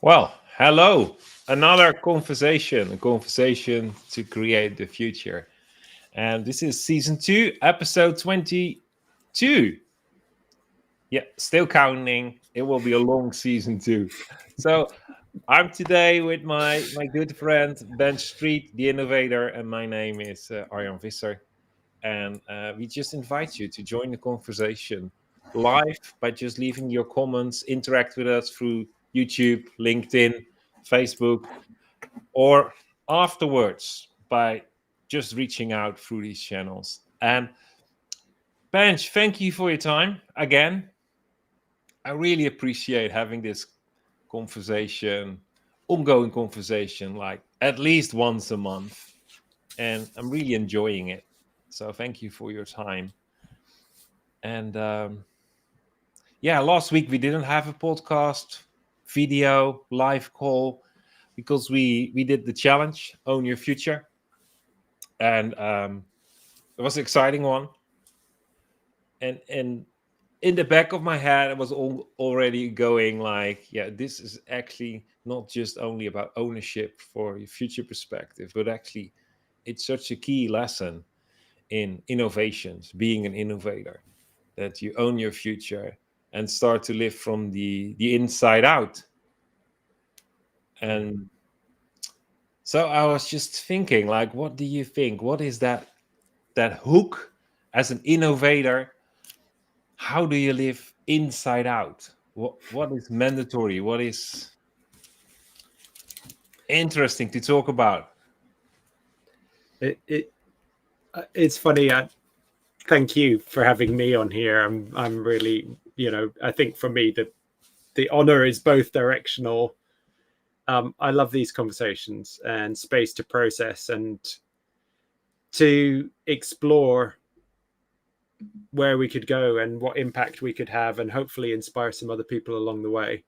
Well, hello. Another conversation, a conversation to create the future. And this is season 2, episode 22. Yeah, still counting. It will be a long season 2. So I'm today with my good friend Benj Street, the innovator, and my name is Arjan Visser. And we just invite you to join the conversation live by just leaving your comments, interact with us through YouTube, LinkedIn, Facebook, or afterwards by just reaching out through these channels. And Bench, thank you for your time again. I really appreciate having this conversation, ongoing conversation, like at least once a month. And I'm really enjoying it. So thank you for your time. And yeah, last week we didn't have a podcast, video, live call because we did the challenge, Own Your Future. And it was an exciting one. And in the back of my head, I was already going like, yeah, this is actually not just only about ownership for your future perspective, but actually it's such a key lesson in innovations, being an innovator, that you own your future and start to live from the inside out. And so I was just thinking, like, what do you think? What is that hook as an innovator? How do you live inside out? What is mandatory? What is interesting to talk about? It's funny. Thank you for having me on here. I'm really, I think for me the honor is both directional. I love these conversations and space to process and to explore where we could go and what impact we could have, and hopefully inspire some other people along the way.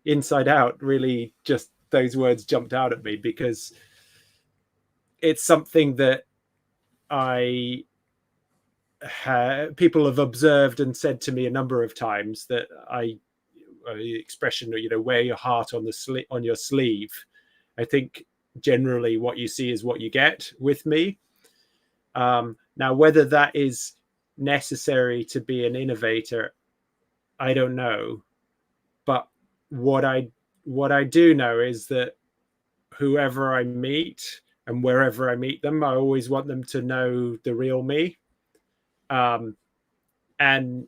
Inside out, really, just those words jumped out at me because it's something that people have observed and said to me a number of times, that the expression, wear your heart on your sleeve. I think generally what you see is what you get with me. Now, whether that is necessary to be an innovator, I don't know. But what I do know is that whoever I meet and wherever I meet them, I always want them to know the real me. Um, and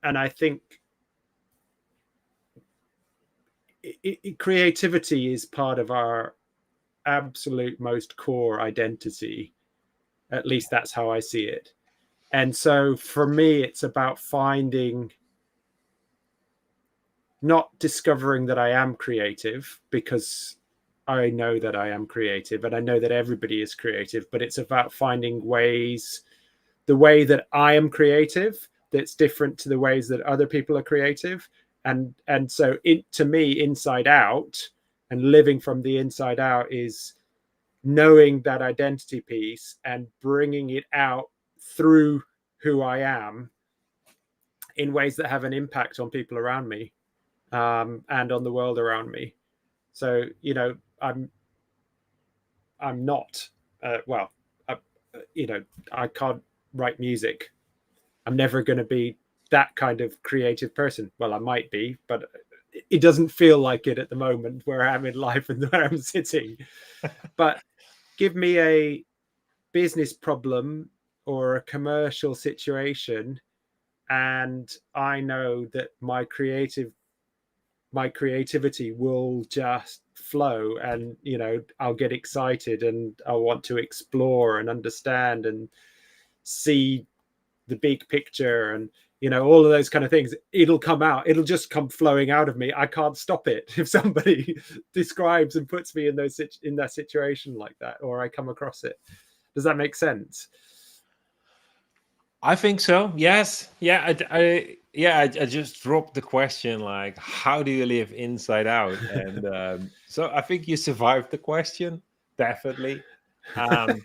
I think creativity is part of our absolute most core identity. At least that's how I see it. And so for me, it's about not discovering that I am creative, because I know that I am creative and I know that everybody is creative, but it's about finding the way that I am creative, that's different to the ways that other people are creative. And so to me, inside out and living from the inside out is knowing that identity piece and bringing it out through who I am in ways that have an impact on people around me, and on the world around me. So, I'm not, well, I can't write music. I'm never going to be that kind of creative person. Well, I might be, but it doesn't feel like it at the moment where I am in life and where I'm sitting. But give me a business problem or a commercial situation, and I know that my creativity will just flow, and I'll get excited and I'll want to explore and understand and see the big picture, and all of those kind of things. It'll come out, it'll just come flowing out of me. I can't stop it. If somebody describes and puts me in that situation like that, or I come across it. Does that make sense? I think so. Yes. Yeah. I just dropped the question like, how do you live inside out? And so I think you survived the question, definitely. Um,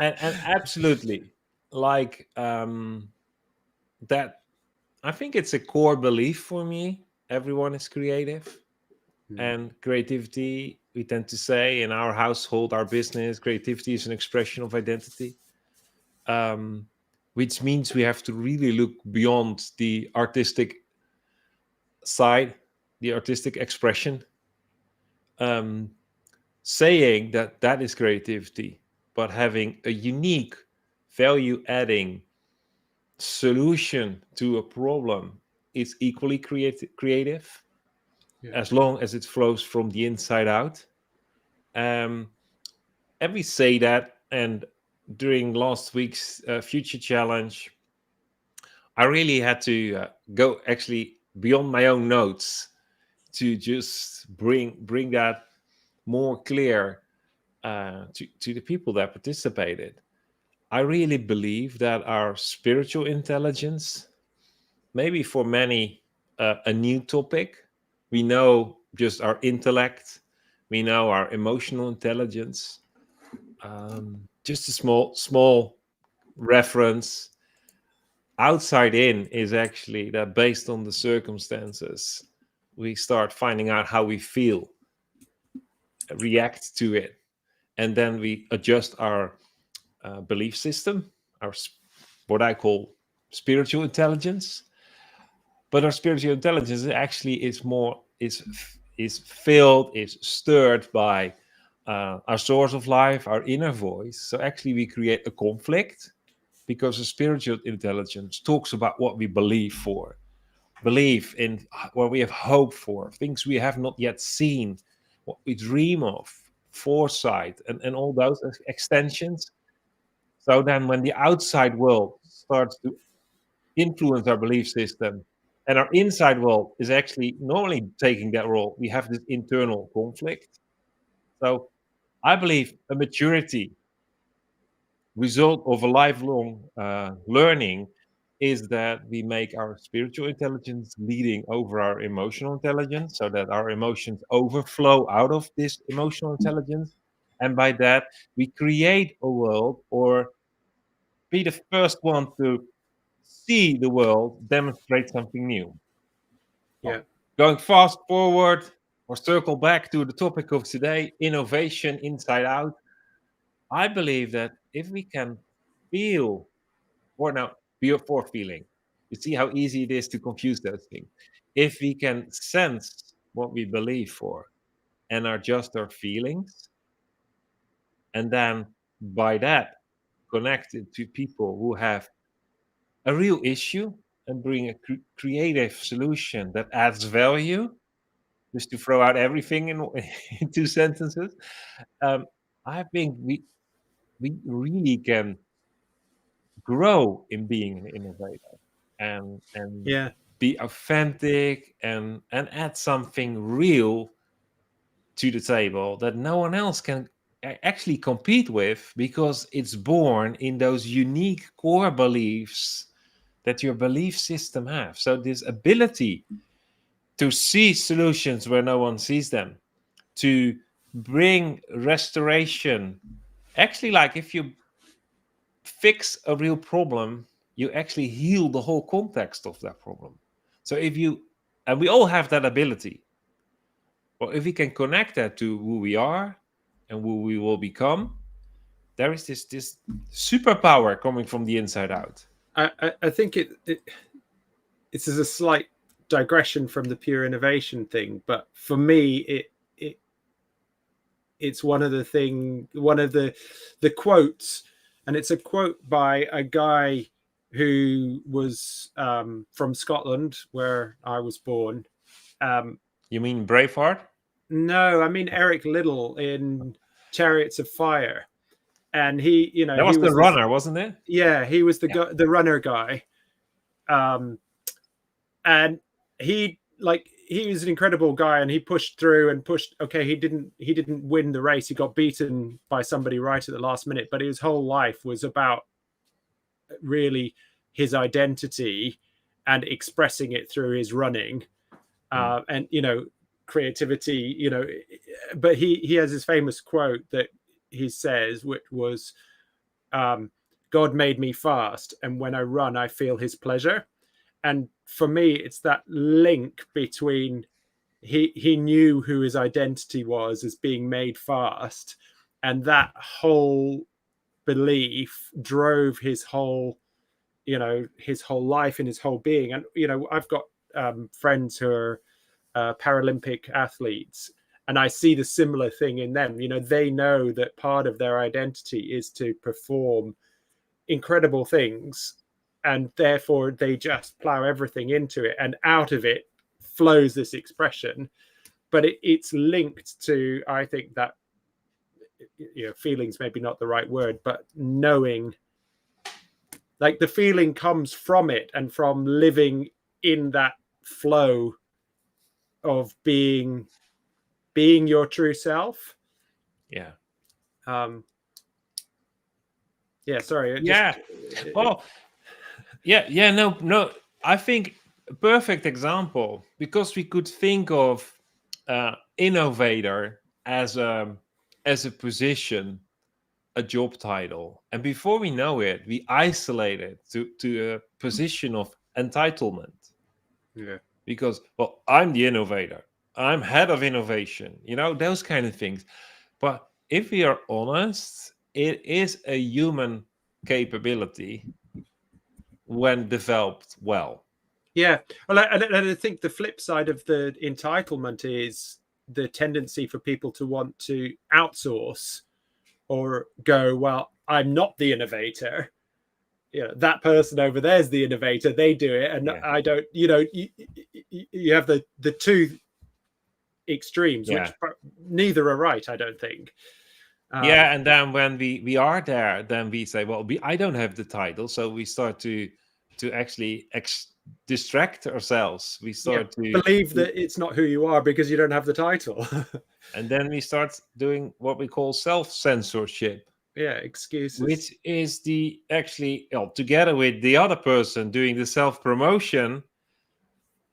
and absolutely, like that. I think it's a core belief for me everyone is creative. And creativity, we tend to say in our household, our business, creativity is an expression of identity, which means we have to really look beyond the artistic side, the artistic expression, saying that that is creativity, but having a unique value adding solution to a problem is equally creative, as long as it flows from the inside out. And we say that, and during last week's Future Challenge, I really had to go actually beyond my own notes to just bring that more clear to the people that participated. I really believe that our spiritual intelligence, maybe for many a new topic, we know just our intellect, we know our emotional intelligence. Just a small reference. Outside in is actually that based on the circumstances, we start finding out how we feel, react to it, and then we adjust our belief system, our what I call spiritual intelligence. But our spiritual intelligence actually is more is filled, is stirred by our source of life, our inner voice. So actually, we create a conflict because the spiritual intelligence talks about what we believe in what we have hope for, things we have not yet seen, what we dream of, foresight, and all those extensions. So then, when the outside world starts to influence our belief system, and our inside world is actually normally taking that role, we have this internal conflict. So I believe a maturity result of a lifelong learning is that we make our spiritual intelligence leading over our emotional intelligence, so that our emotions overflow out of this emotional intelligence. And by that, we create a world, or be the first one to see the world demonstrate something new. Yeah. Going fast forward or circle back to the topic of today, innovation inside out. I believe that if we can feel, or now, before feeling, you see how easy it is to confuse those things. If we can sense what we believe for and adjust our feelings, and then by that connect it to people who have a real issue and bring a creative solution that adds value, just to throw out everything in, in 2 sentences, um, I think we really can grow in being an innovator, and Yeah. be authentic, and add something real to the table that no one else can actually compete with, because it's born in those unique core beliefs that your belief system have. So this ability to see solutions where no one sees them, to bring restoration. Actually, like if you fix a real problem, you actually heal the whole context of that problem. So if you, and we all have that ability, well, if we can connect that to who we are and who we will become, there is this superpower coming from the inside out. I think it's a slight digression from the pure innovation thing, but for me, it's one of the quotes, and it's a quote by a guy who was from Scotland, where I was born. You mean Braveheart? No, I mean Eric Liddell in Chariots of Fire, and he That was he the was this, runner, wasn't it? yeah, he was the runner guy, and he was an incredible guy, and he pushed through and pushed. Okay, he didn't win the race. He got beaten by somebody right at the last minute, but his whole life was about really his identity and expressing it through his running, and creativity. But he has this famous quote that he says, which was, God made me fast, and when I run I feel his pleasure. And for me, it's that link between he knew who his identity was as being made fast, and that whole belief drove his whole, his whole life and his whole being. And I've got friends who are Paralympic athletes, and I see the similar thing in them. They know that part of their identity is to perform incredible things, and therefore they just plow everything into it, and out of it flows this expression. But it's linked to, I think, that feelings, maybe not the right word, but knowing, like the feeling comes from it and from living in that flow of being your true self. Yeah. Sorry. No, I think a perfect example, because we could think of innovator as a position, a job title, and before we know it, we isolate it to a position of entitlement. Yeah. Because, well, I'm the innovator, I'm head of innovation, those kind of things. But if we are honest, it is a human capability when developed well. Yeah. Well, and I think the flip side of the entitlement is the tendency for people to want to outsource or go, well, I'm not the innovator. That person over there is the innovator. They do it, and I don't. You have the two extremes, which neither are right, I don't think. And then when we are there, then we say, well, I don't have the title, so we start to actually distract ourselves. We start to believe that it's not who you are because you don't have the title. And then we start doing what we call self-censorship. Excuses. Which is together with the other person doing the self-promotion,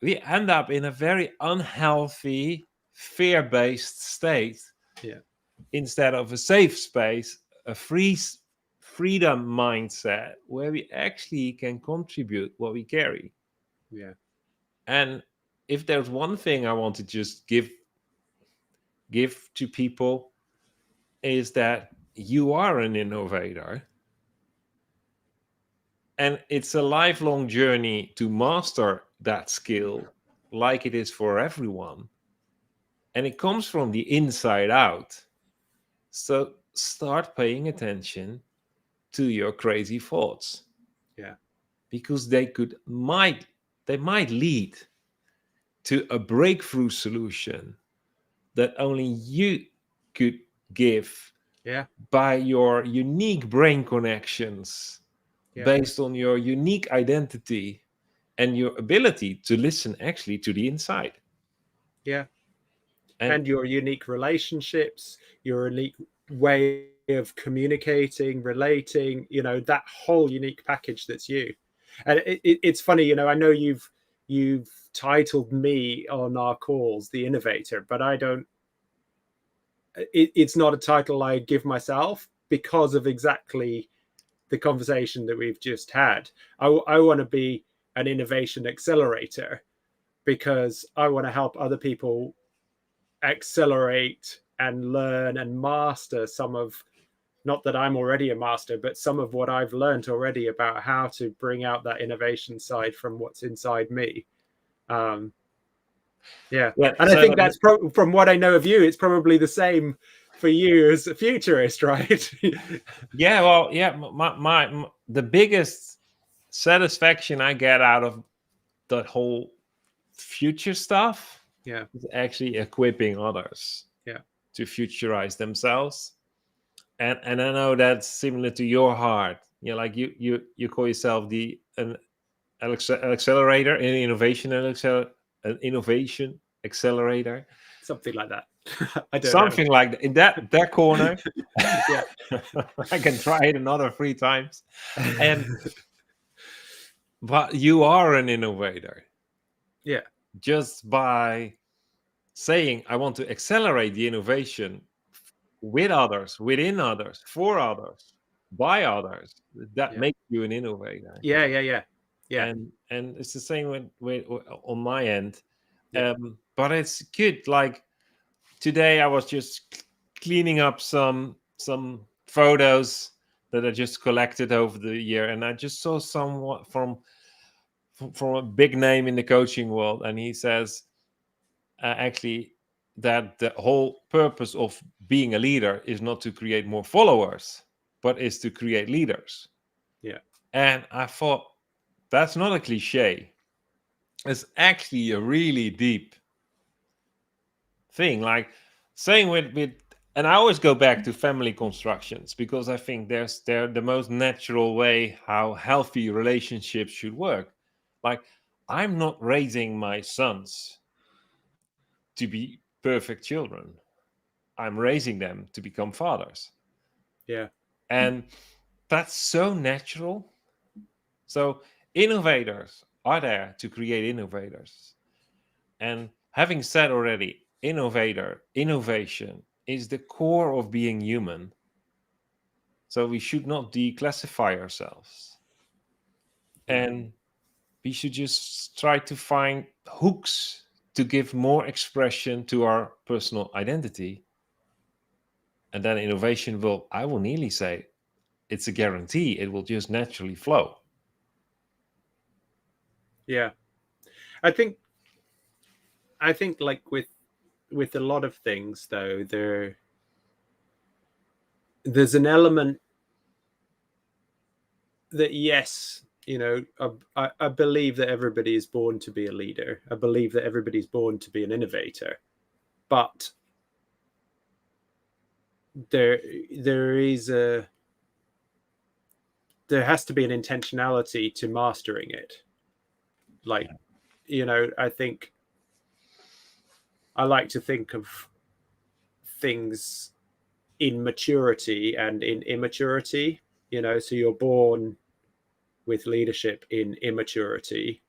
we end up in a very unhealthy, fear-based state. Yeah. Instead of a safe space, a freedom mindset where we actually can contribute what we carry. Yeah. And if there's one thing I want to just give to people, is that you are an innovator. And it's a lifelong journey to master that skill, like it is for everyone. And it comes from the inside out. So start paying attention to your crazy thoughts. Yeah. Because they might lead to a breakthrough solution that only you could give by your unique brain connections, based on your unique identity and your ability to listen actually to the inside. Yeah. And your unique relationships, your unique way of communicating, relating, that whole unique package that's you. And it's funny, I know you've titled me on our calls the Innovator, but I don't, it's not a title I give myself because of exactly the conversation that we've just had. I want to be an innovation accelerator because I want to help other people accelerate and learn and master some of, not that I'm already a master, but some of what I've learned already about how to bring out that innovation side from what's inside me. And I think that's from what I know of you, it's probably the same for you as a futurist, right? My the biggest satisfaction I get out of the whole future stuff is actually equipping others to futurize themselves. And I know that's similar to your heart. Like you call yourself an accelerator, an innovation accelerator, something like that. I don't something know. like that in that corner. I can try it another 3 times. But you are an innovator. Just by saying I want to accelerate the innovation with others, within others, for others, by others, that makes you an innovator. Yeah. Yeah. And it's the same with on my end. Yeah. But it's good. Like today, I was just cleaning up some photos that I just collected over the year, and I just saw somewhat from a big name in the coaching world, and he says actually that the whole purpose of being a leader is not to create more followers, but is to create leaders. Yeah. And I thought that's not a cliche. It's actually a really deep thing. Like saying with and I always go back to family constructions because I think they're the most natural way how healthy relationships should work. Like I'm not raising my sons to be perfect children. I'm raising them to become fathers. Yeah. And that's so natural. So innovators are there to create innovators. And having said already, innovation is the core of being human. So we should not declassify ourselves. And we should just try to find hooks to give more expression to our personal identity. And then innovation will, I will nearly say, it's a guarantee. It will just naturally flow. Yeah. I think like with a lot of things though, there's an element that, yes, you know, I believe that everybody is born to be a leader. I believe that everybody's born to be an innovator, but there has to be an intentionality to mastering it. Like, you know, I think I like to think of things in maturity and in immaturity, you know, so you're born with leadership in immaturity.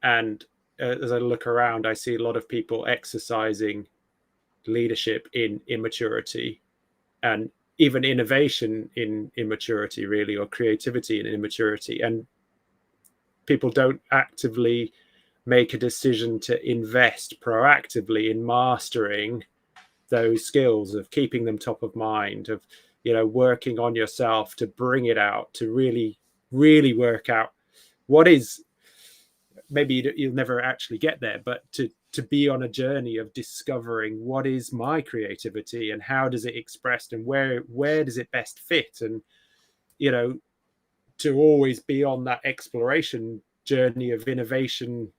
And as I look around, I see a lot of people exercising leadership in immaturity and even innovation in immaturity, really, or creativity in immaturity. And people don't actively make a decision to invest proactively in mastering those skills, of keeping them top of mind, of, you know, working on yourself to bring it out, to really work out what is, maybe you'll never actually get there, but to be on a journey of discovering what is my creativity and how does it express and where does it best fit, and, you know, to always be on that exploration journey of innovation,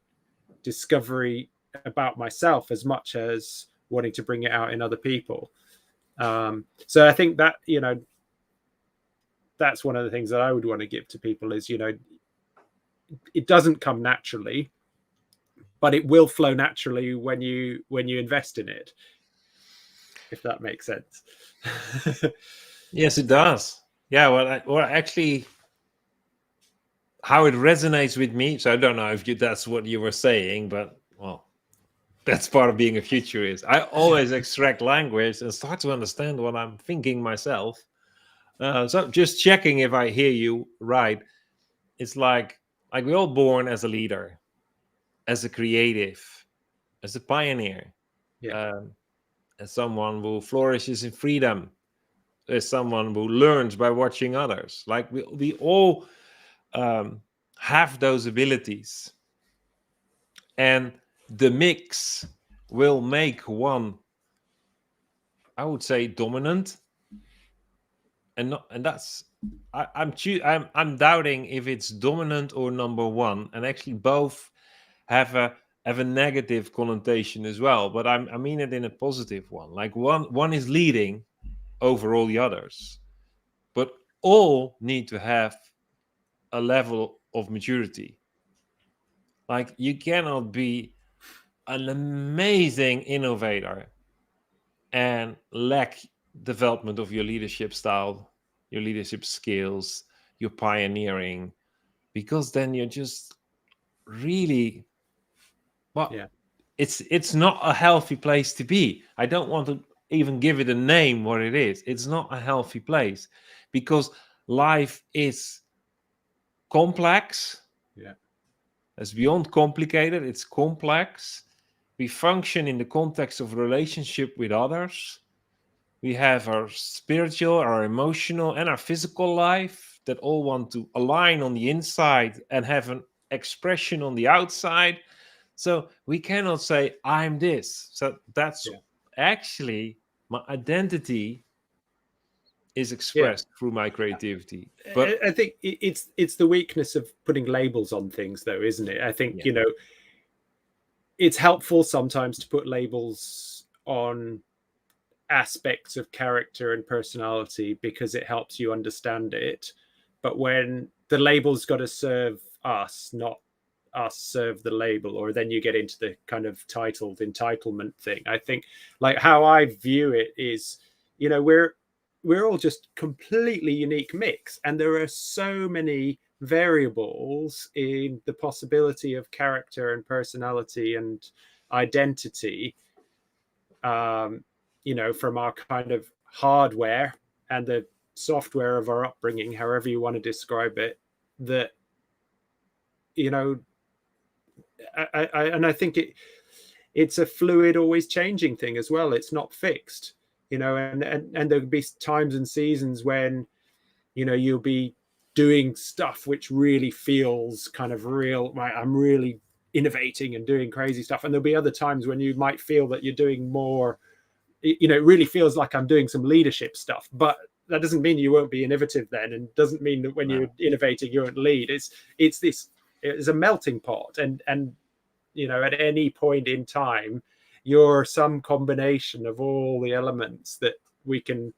discovery about myself, as much as wanting to bring it out in other people. So I think that, you know, that's one of the things that I would want to give to people is, you know, it doesn't come naturally, but it will flow naturally when you invest in it, if that makes sense. Yes, it does. Yeah, well, actually, how it resonates with me. So I don't know if that's what you were saying, but well, that's part of being a futurist. I always extract language and start to understand what I'm thinking myself. So just checking if I hear you right. It's like we're all born as a leader, as a creative, as a pioneer, Yeah. as someone who flourishes in freedom, as someone who learns by watching others. Like we all have those abilities, and the mix will make one, I would say, dominant, and not, and that's I'm doubting if it's dominant or number one, and actually both have a negative connotation as well. But I mean it in a positive one. Like one is leading over all the others, but all need to have a level of maturity. Like you cannot be an amazing innovator and lack development of your leadership style, your leadership skills, your pioneering, because then you're just really, well, Yeah. it's not a healthy place to be. I don't want to even give it a name what it is. It's not a healthy place because life is complex, Yeah. It's beyond complicated. It's complex. We function in the context of relationship with others. We have our spiritual, our emotional, and our physical life that all want to align on the inside and have an expression on the outside. So we cannot say, I'm this. So that's actually my identity is expressed through my creativity. But I think it's the weakness of putting labels on things, though, isn't it? I think, it's helpful sometimes to put labels on aspects of character and personality because it helps you understand it. But when the label's got to serve us, not us serve the label, or then you get into the kind of titled entitlement thing. I think, like, how I view it is, we're all just completely unique mix, and there are so many variables in the possibility of character and personality and identity, from our kind of hardware and the software of our upbringing, however you want to describe it, that, I think it's a fluid, always changing thing as well. It's not fixed, and there'll be times and seasons when, you'll be doing stuff which really feels kind of real. Right? I'm really innovating and doing crazy stuff. And there'll be other times when you might feel that you're doing more, it really feels like I'm doing some leadership stuff, but that doesn't mean you won't be innovative then, and doesn't mean that when you're innovating you won't lead. It's a melting pot, and at any point in time you're some combination of all the elements that we can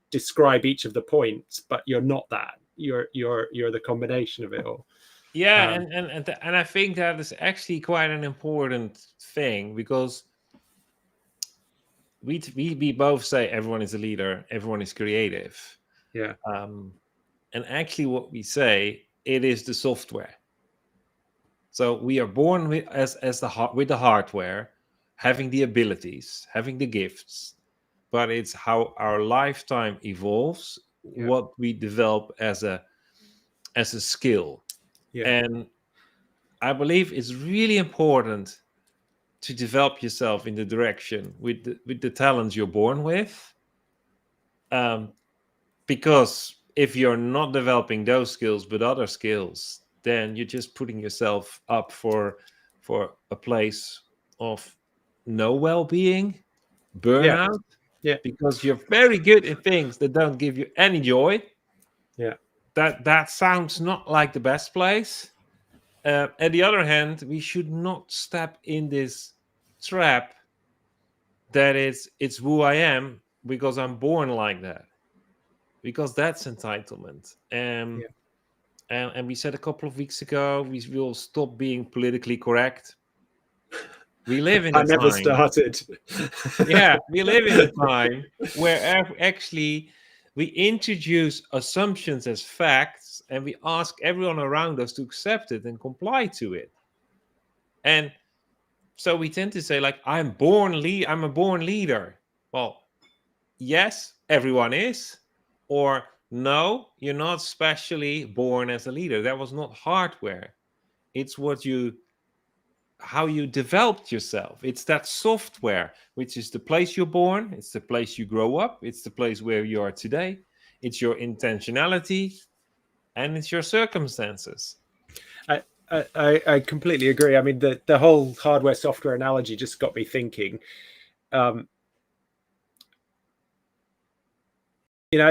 describe each of the points, but you're not that. You're the combination of it all. And I think that is actually quite an important thing, because we both say everyone is a leader, everyone is creative. And actually what we say, it is the software. So we are born with the hardware, having the abilities, having the gifts, but it's how our lifetime evolves, what we develop as a skill. And I believe it's really important to develop yourself in the direction with the talents you're born with, because if you're not developing those skills but other skills, then you're just putting yourself up for a place of no well-being, burnout, because you're very good in things that don't give you any joy. That sounds not like the best place. On the other hand, we should not step in this trap that it's who I am because I'm born like that, because that's entitlement. And we said a couple of weeks ago, we will stop being politically correct. We live in a I never time. started. We live in a time where actually we introduce assumptions as facts, and we ask everyone around us to accept it and comply to it. And so we tend to say, like, I'm a born leader. Well, yes, everyone is. Or no, you're not specially born as a leader. That was not hardware. It's how you developed yourself. It's that software, which is the place you're born. It's the place you grow up. It's the place where you are today. It's your intentionality, and it's your circumstances. I completely agree. I mean, the whole hardware software analogy just got me thinking. I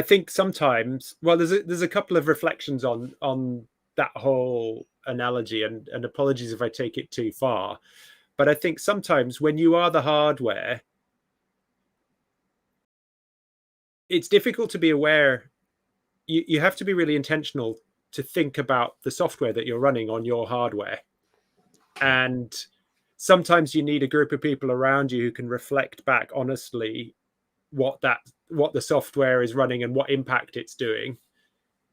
think sometimes, well, there's a couple of reflections on that whole analogy, and apologies if I take it too far, but I think sometimes when you are the hardware, it's difficult to be aware. You have to be really intentional to think about the software that you're running on your hardware. And sometimes you need a group of people around you who can reflect back honestly what the software is running and what impact it's doing.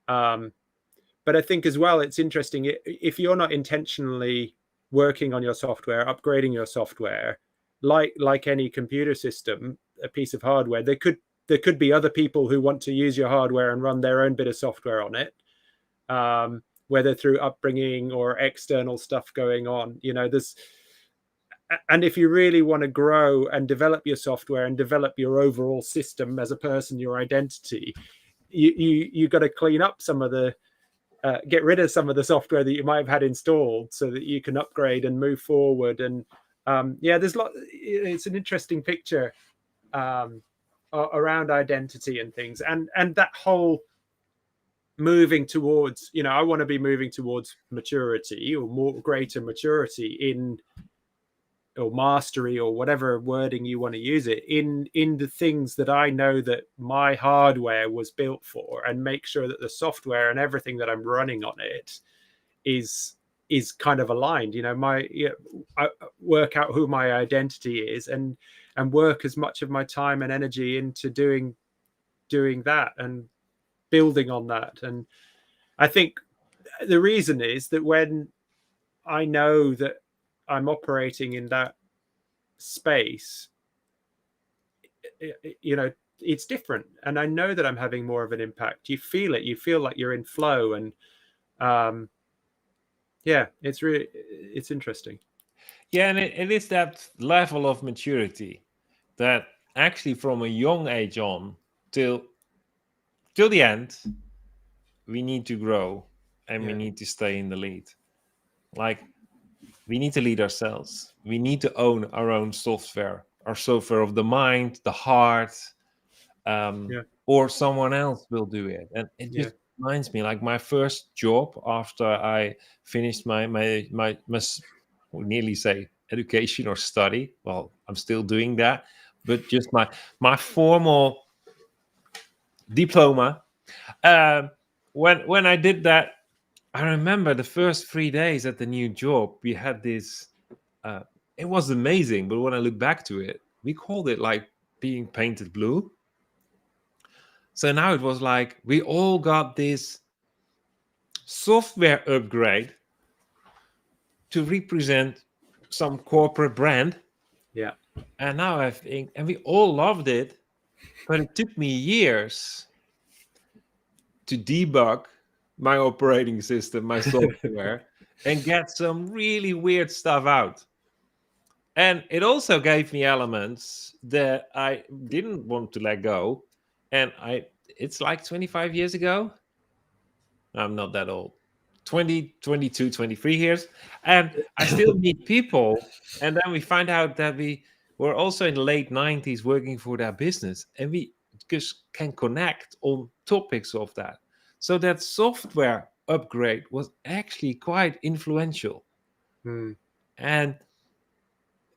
But I think as well, it's interesting, if you're not intentionally working on your software, upgrading your software, like any computer system, a piece of hardware, there could be other people who want to use your hardware and run their own bit of software on it. whether through upbringing or external stuff going on. And if you really want to grow and develop your software and develop your overall system as a person, your identity, you got to clean up some of the get rid of some of the software that you might have had installed so that you can upgrade and move forward. And it's an interesting picture around identity and things, and that whole moving towards, I want to be moving towards maturity, or more greater maturity in, or mastery, or whatever wording you want to use it in the things that I know that my hardware was built for, and make sure that the software and everything that I'm running on it is kind of aligned. I work out who my identity is, and work as much of my time and energy into doing that and building on that. And I think the reason is that when I know that I'm operating in that space, it's different, and I know that I'm having more of an impact. You feel it. You feel like you're in flow, and it's interesting. Yeah, and it is that level of maturity that actually from a young age on till the end, we need to grow, and we need to stay in the lead. Like, we need to lead ourselves. We need to own our own software, our software of the mind, the heart, or someone else will do it. And it just reminds me, like my first job after I finished my nearly say education or study. Well, I'm still doing that, but just my formal diploma. When I did that, I remember the first 3 days at the new job, we had this, it was amazing. But when I look back to it, we called it like being painted blue. So now it was like we all got this software upgrade to represent some corporate brand. Yeah. And now I think, and we all loved it, but it took me years to debug my operating system, my software, and get some really weird stuff out. And it also gave me elements that I didn't want to let go. And it's like 25 years ago. I'm not that old. 20, 22, 23 years. And I still meet people. And then we find out that we were also in the late 90s working for that business. And we just can connect on topics of that. So that software upgrade was actually quite influential.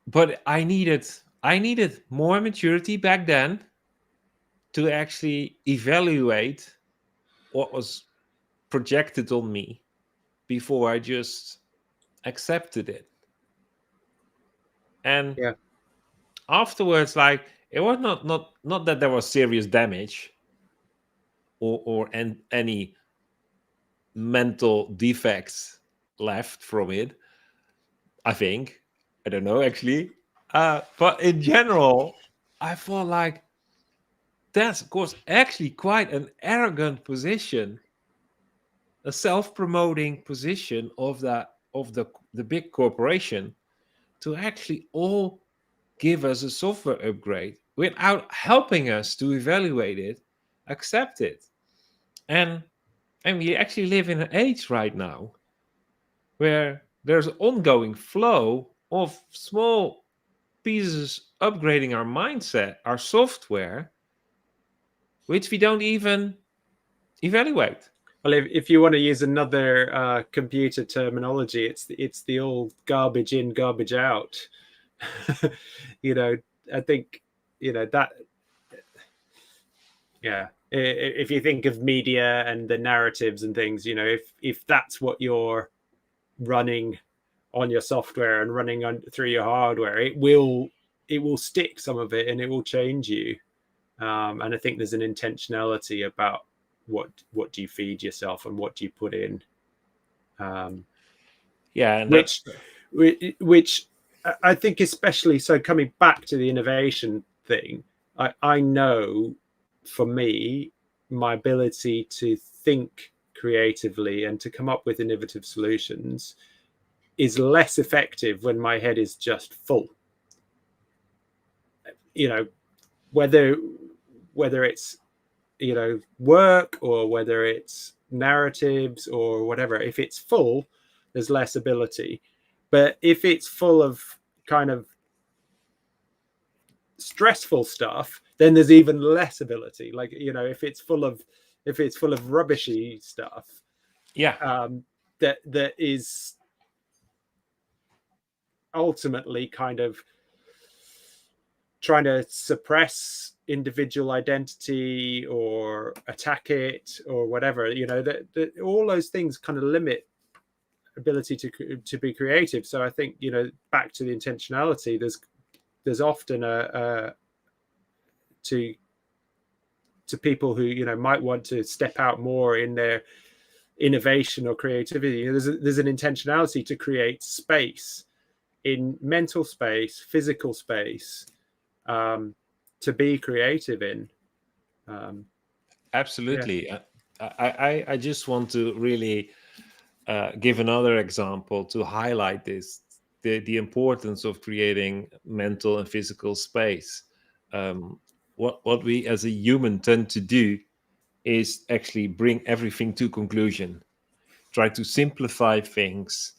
But I needed more maturity back then to actually evaluate what was projected on me before I just accepted it. And afterwards, like, it was not that there was serious damage or any mental defects left from it. I think, I don't know actually, but in general, I felt like that's, of course, actually quite an arrogant position, a self-promoting position of the big corporation, to actually all give us a software upgrade without helping us to evaluate it, accept it. And we actually live in an age right now where there's an ongoing flow of small pieces upgrading our mindset, our software, which we don't even evaluate. Well, if you want to use another computer terminology, it's the old garbage in, garbage out. I think that. Yeah, if you think of media and the narratives and things, if that's what you're running on your software and running through your hardware, it will stick some of it, and it will change you. And I think there's an intentionality about what do you feed yourself and what do you put in. And which I think, especially so, coming back to the innovation thing, I know for me, my ability to think creatively and to come up with innovative solutions is less effective when my head is just full. Whether it's work or whether it's narratives or whatever, if it's full, there's less ability. But if it's full of kind of stressful stuff, then there's even less ability. Like, if it's full of rubbishy stuff, that is ultimately kind of trying to suppress individual identity or attack it or whatever, that all those things kind of limit ability to be creative. So I think, back to the intentionality, there's often to people who might want to step out more in their innovation or creativity. There's an intentionality to create space, in mental space, physical space, to be creative in. Absolutely. I just want to really give another example to highlight this, the importance of creating mental and physical space. What we as a human tend to do is actually bring everything to conclusion, try to simplify things,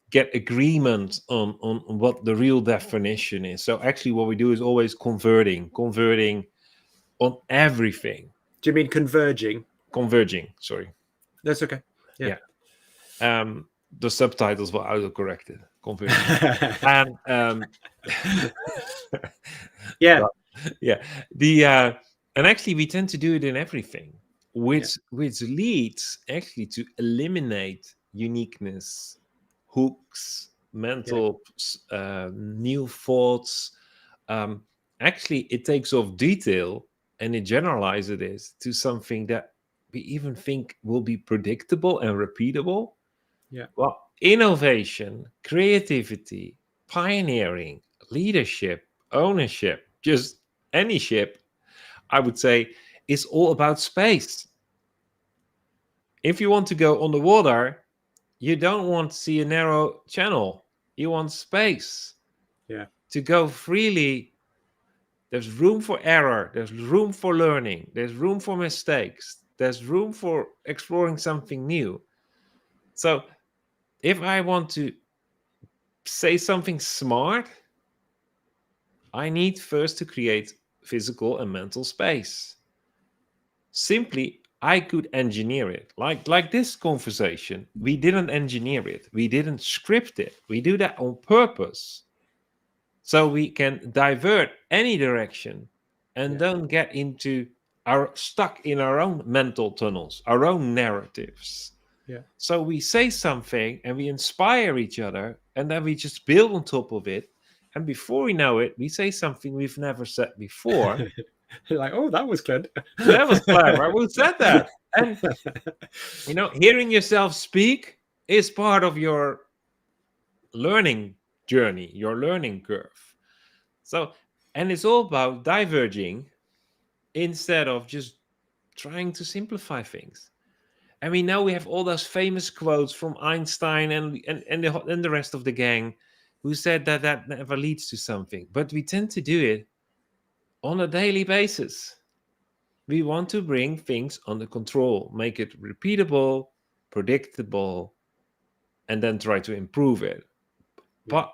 get agreement on what the real definition is. So actually what we do is always converting on everything. Do you mean converging? Converging, sorry. That's okay. Yeah. The subtitles were auto-corrected. Converging. And yeah. And actually we tend to do it in everything, which leads actually to eliminate uniqueness, hooks, mental new thoughts. Actually, it takes off detail and it generalizes it to something that we even think will be predictable and repeatable. Yeah. Well, innovation, creativity, pioneering, leadership, ownership, just any ship, I would say, is all about space. If you want to go on the water, you don't want to see a narrow channel. You want space. Yeah. To go freely. There's room for error. There's room for learning. There's room for mistakes. There's room for exploring something new. So if I want to say something smart, I need first to create physical and mental space. Simply, I could engineer it. Like this conversation, we didn't engineer it. We didn't script it. We do that on purpose. So we can divert any direction and don't get stuck in our own mental tunnels, our own narratives. Yeah. So we say something and we inspire each other, and then we just build on top of it. And before we know it, we say something we've never said before. You're like, oh, that was good. That was clever. Who said that? And hearing yourself speak is part of your learning journey, your learning curve. So, and it's all about diverging instead of just trying to simplify things. And we know we have all those famous quotes from Einstein and the rest of the gang who said that never leads to something. But we tend to do it on a daily basis. We want to bring things under control, make it repeatable, predictable, and then try to improve it. But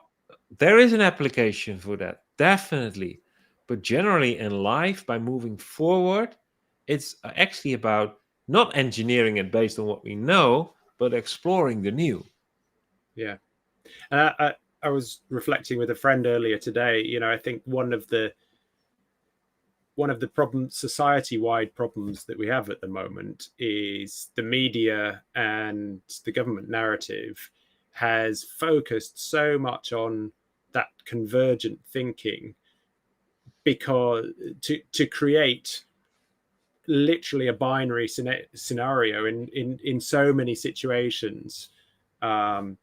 there is an application for that, definitely. But generally in life, by moving forward, it's actually about not engineering it based on what we know, but exploring the new. Yeah. I was reflecting with a friend earlier today. I think one of the problems, society-wide problems that we have at the moment, is the media and the government narrative has focused so much on that convergent thinking, because to create literally a binary scenario in so many situations, over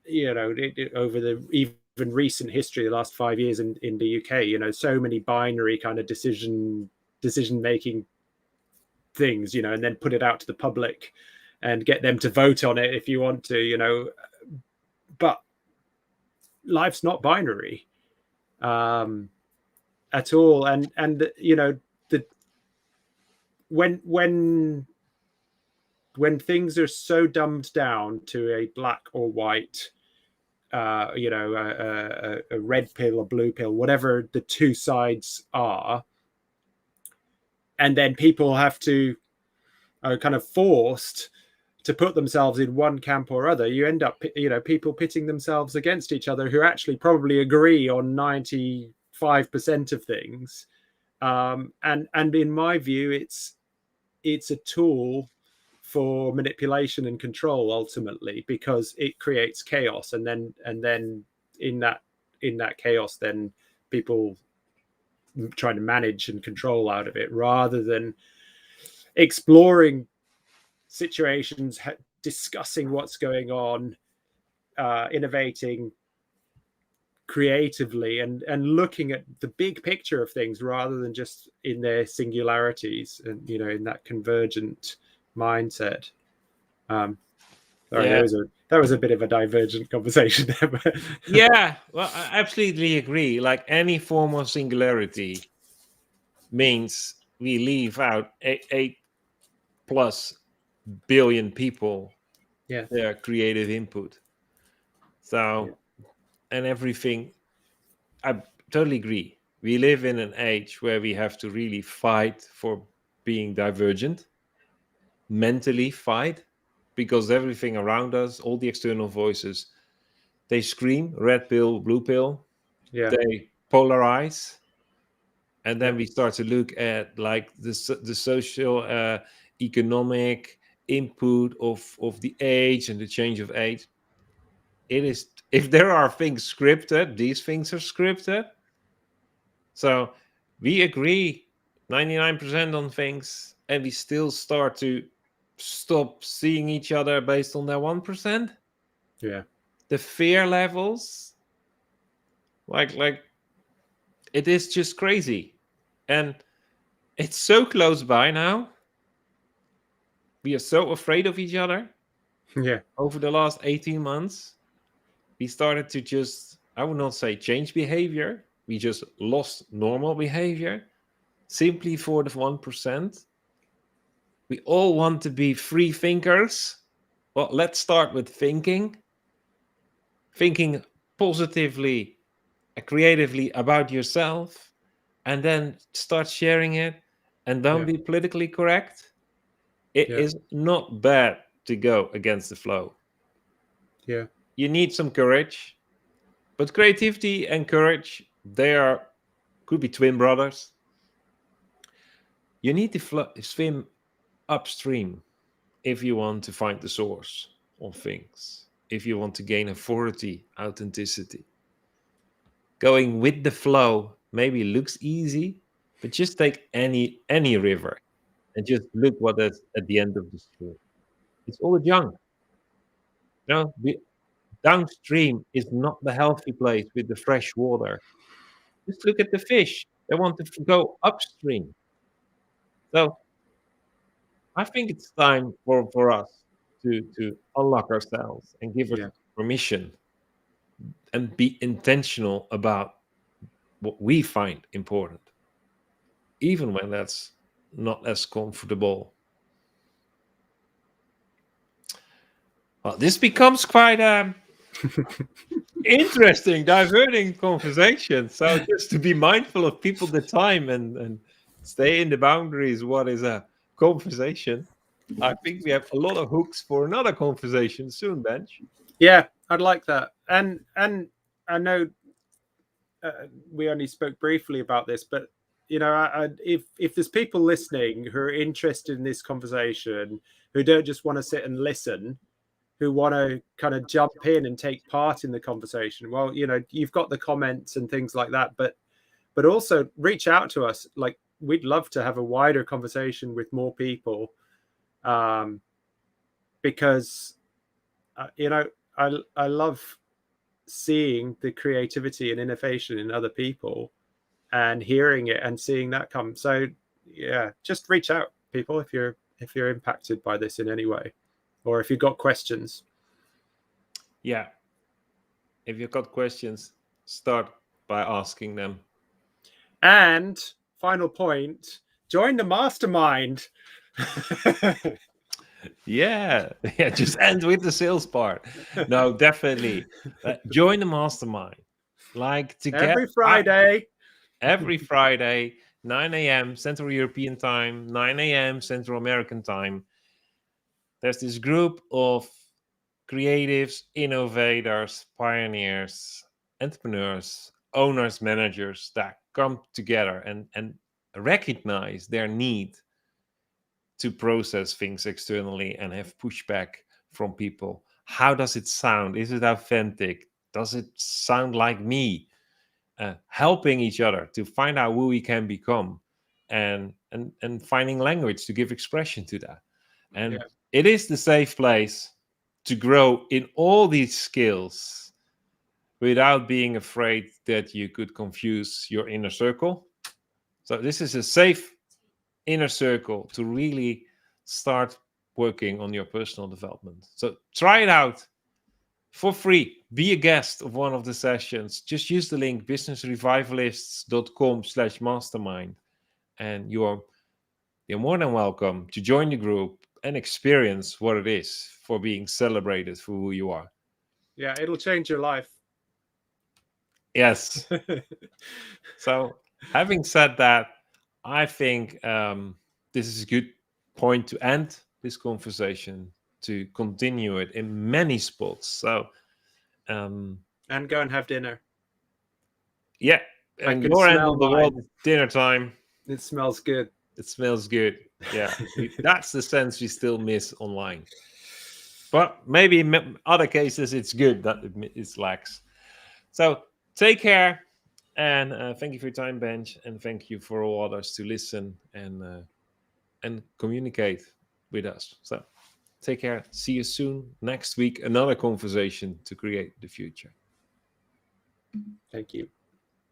the even recent history, the last 5 years in the UK, so many binary kind of decision making things, and then put it out to the public and get them to vote on it if you want to, but life's not binary at all. And the when things are so dumbed down to a black or white, a red pill or blue pill, whatever the two sides are, and then people have to kind of forced to put themselves in one camp or other, you end up, people pitting themselves against each other who actually probably agree on 95% of things. And in my view, it's a tool for manipulation and control ultimately, because it creates chaos, and then in that chaos, then people trying to manage and control out of it, rather than exploring situations, discussing what's going on, innovating creatively, and looking at the big picture of things rather than just in their singularities, and in that convergent mindset. Sorry, that was a bit of a divergent conversation there, but... Yeah, well, I absolutely agree. Like, any form of singularity means we leave out 8+ billion people, their creative input. So, and everything, I totally agree. We live in an age where we have to really fight for being divergent, mentally fight, because everything around us, all the external voices, they scream red pill, blue pill. They polarize. And then we start to look at like the social, economic input of the age and the change of age. It is, if there are things scripted, these things are scripted. So we agree 99% on things, and we still start to stop seeing each other based on that 1%. Yeah. The fear levels, like it is just crazy. And it's so close by now. We are so afraid of each other. Yeah. Over the last 18 months, we started to just, I would not say change behavior. We just lost normal behavior simply for the 1%. We all want to be free thinkers. Well, let's start with thinking positively, creatively about yourself, and then start sharing it, and don't be politically correct. It is not bad to go against the flow. Yeah. You need some courage, but creativity and courage, could be twin brothers. You need to swim upstream if you want to find the source of things, if you want to gain authority, authenticity. Going with the flow maybe looks easy, but just take any river and just look what is at the end of the stream. It's all junk. The downstream is not the healthy place with the fresh water. Just look at the fish. They want to go upstream. So I think it's time for us to unlock ourselves and give us permission and be intentional about what we find important, even when that's not as comfortable. Well, this becomes quite interesting, diverting conversation. So just to be mindful of people, the time, and stay in the boundaries. What is a conversation? I think we have a lot of hooks for another conversation soon, Benj. Yeah, I'd like that. And I know we only spoke briefly about this, but if there's people listening who are interested in this conversation, who don't just want to sit and listen, who want to kind of jump in and take part in the conversation, well, you've got the comments and things like that, but also reach out to us. Like, we'd love to have a wider conversation with more people, because I love seeing the creativity and innovation in other people and hearing it and seeing that come. So yeah, just reach out. people if you're impacted by this in any way, or if you've got questions. Yeah. If you've got questions, start by asking them. And final point, join the mastermind. Yeah, just end with the sales part. No, definitely. Join the mastermind. Like to Every Friday. Every Friday, 9 a.m. Central European time, 9 a.m. Central American time. There's this group of creatives, innovators, pioneers, entrepreneurs, owners, managers that come together and recognize their need to process things externally and have pushback from people. How does it sound? Is it authentic? Does it sound like me? Helping each other to find out who we can become, and finding language to give expression to that. And it is the safe place to grow in all these skills without being afraid that you could confuse your inner circle. So this is a safe inner circle to really start working on your personal development. So try it out for free. Be a guest of one of the sessions. Just use the link businessrevivalists.com/mastermind, and you're more than welcome to join the group and experience what it is for being celebrated for who you are. Yeah, it'll change your life. Yes. So having said that, I think this is a good point to end this conversation, to continue it in many spots. So and go and have dinner. Yeah, and your end of the world is dinner time. It smells good. It smells good. Yeah, that's the sense we still miss online. But maybe in other cases, it's good that it lacks. So take care, and thank you for your time, Benj, and thank you for all others to listen and communicate with us. So take care. See you soon. Next week, another conversation to create the future. Thank you.